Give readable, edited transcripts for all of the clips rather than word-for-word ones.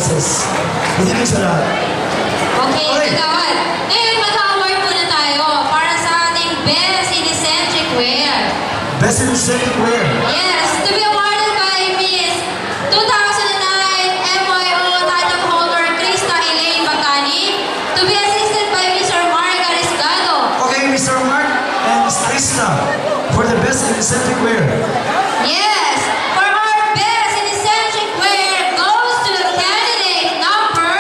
prizes. Hindi sa lahat. Okay, kagawad. Ngayon, mag-award muna tayo para sa ating Best in Eccentric Wear. Best in Eccentric Wear. Yes, to be awarded by Miss 2009 MYO title holder Krista Elaine Bacani. To be assisted by Mr. Mark Ariscado. Okay, Mr. Mark and Ms. Krista for the Best in Eccentric Wear. Yes, for our Best in Eccentric Wear goes to the candidate number...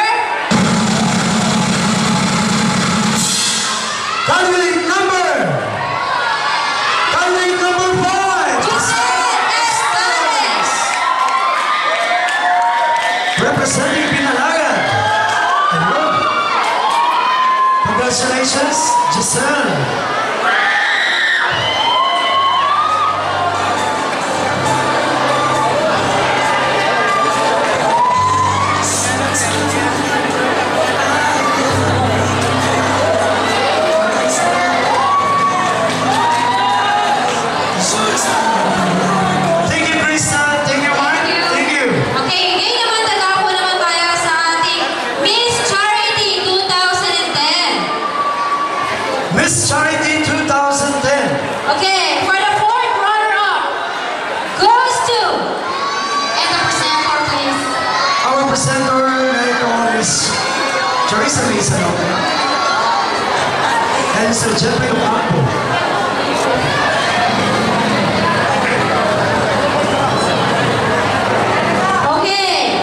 Candidate number 5! Giselle Escanes. Representing Pinalagan. Ayun. Congratulations, Giselle. Thank you, Krista. Thank you, Mark. Thank you. Okay, ngayon naman tatako naman tayo sa ating Miss Charity 2010. Miss Charity 2010. Okay, for the fourth runner-up goes to... And the presenter, please. Our presenter, Mary Miss Charissa Mesa, and Mr. Jeffrey Ocampo. Okay,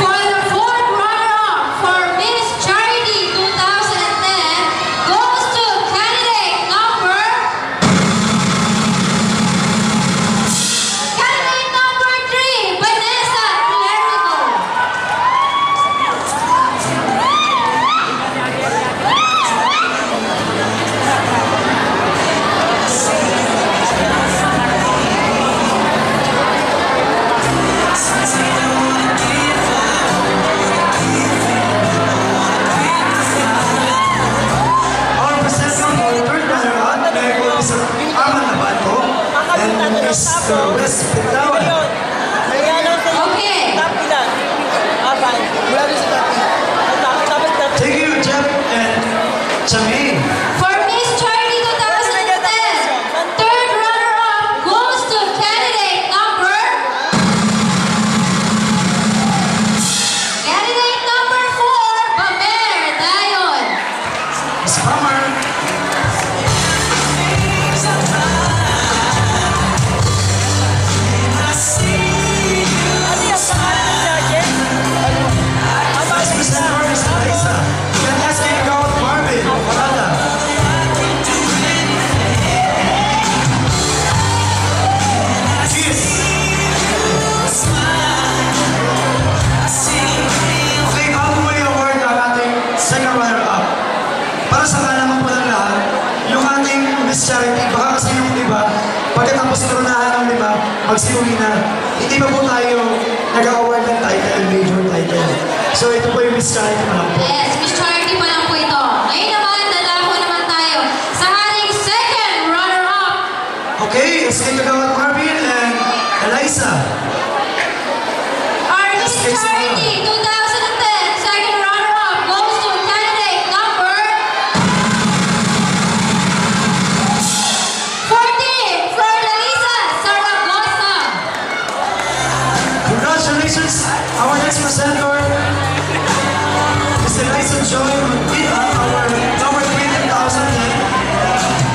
for the fourth runner-up for Miss Charity 2010 goes to candidate number... Candidate number 3, Vanessa Clerico. Our presenter for the third runner-up, Mr. Arman Nabato, and Mr. Wes Pitawan. Okay. Thank you, Jeff and Chami. For Miss Charity 2010, third runner-up goes to candidate number... Candidate number 4, Bamer Dayon. Miss Palmer. Vice Presenter, Miss Eliza. And asking about Marvin Parada. Cheers. Okay, bago mo i-award ang ating second runner-up. Para sa kalaman po ng lahat, yung ating Miss Charity, baka kasi yung iba, pagkatapos turunahan ng lima, magsiuwi na, hindi pa po tayo nag-award ng title, major title. So ito po yung Miss Charity pa lang po. Yes, Miss Charity pa lang po ito. Ngayon naman, dadako naman tayo sa ating second runner-up. Okay, escape kagawad Marvin and Eliza. Our Miss Charity 2010 second runner-up goes to candidate number 14, Floralisa Zaragoza. Congratulations, our next presenter, Miss Eliza Joy Montilla, our number 3,000,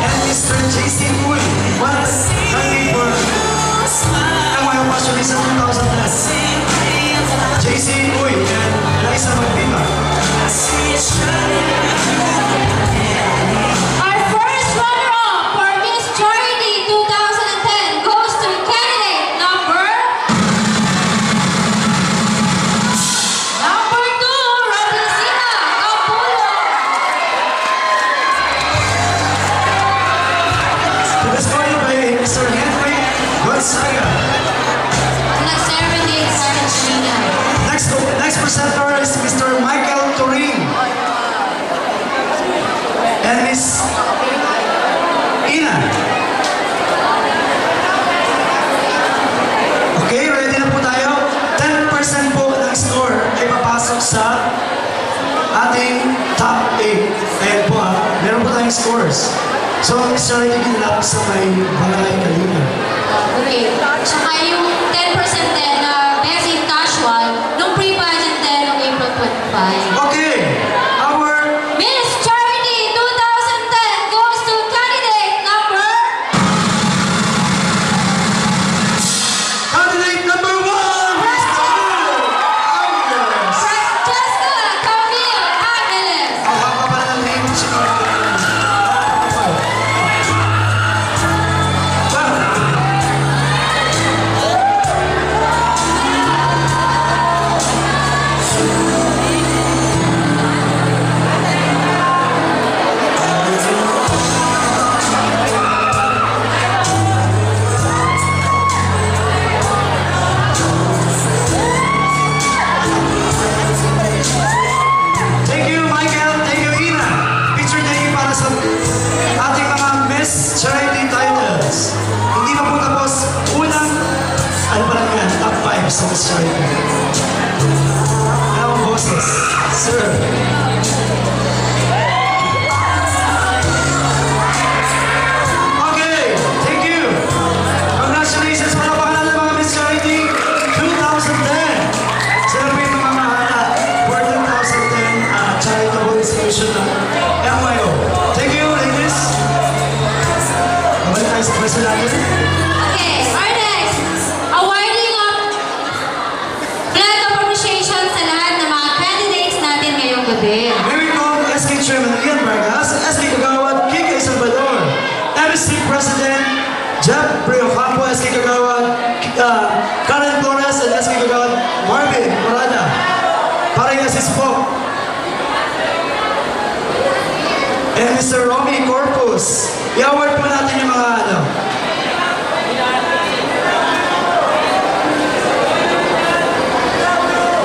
and Mr. JC Pool, one of the candidate for MYO Passionista 2010. JC top 8. Ayan po meron po tayong scores. So, ang Miss Charity ginilap sa may Balay Kalina. Okay. Tsaka yung 10% din na basic casual, nung pre-pageant din noong April 25. Okay, our Miss Charity 2010 goes to candidate number... candidate number 1, Miss Camille Angeles. Francesca Camille Angeles. Ang haba pa ng name si Camille. Thank you, Michael. Thank you, Ina. Picture taking para sa ating mga Miss Charity titles. Hindi pa po tapos. Unang, ano pa lang yan, top 5 sa Miss Charity. Ano ang boses? Sir. Okay, thank you. Congratulations sa pangalan ng mga Miss Charity 2010. Sila po yung mga mahala for 2010 charitable institution ng MYO. Thank you, ladies. Mabalik tayo sa question natin. Okay, our next, awarding of flag of appreciation sa lahat ng mga candidates natin ngayong gabi. Here we go, SK Chairman Ian Vargas, SK Kagawad, Kike Salvador, MC President Jeff Priocampo, SK Kagawad, Karen Flores, and SK Kagawad Marvin Morada. Paring assist po. And Mr. Romy Corpus. I-award po natin yung mga ano.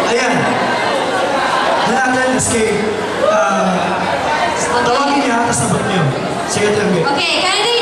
Ayan. Hanapin, SK. Tawagin niya, tapos nabot niyo. Sige, tawagin. Okay, candidate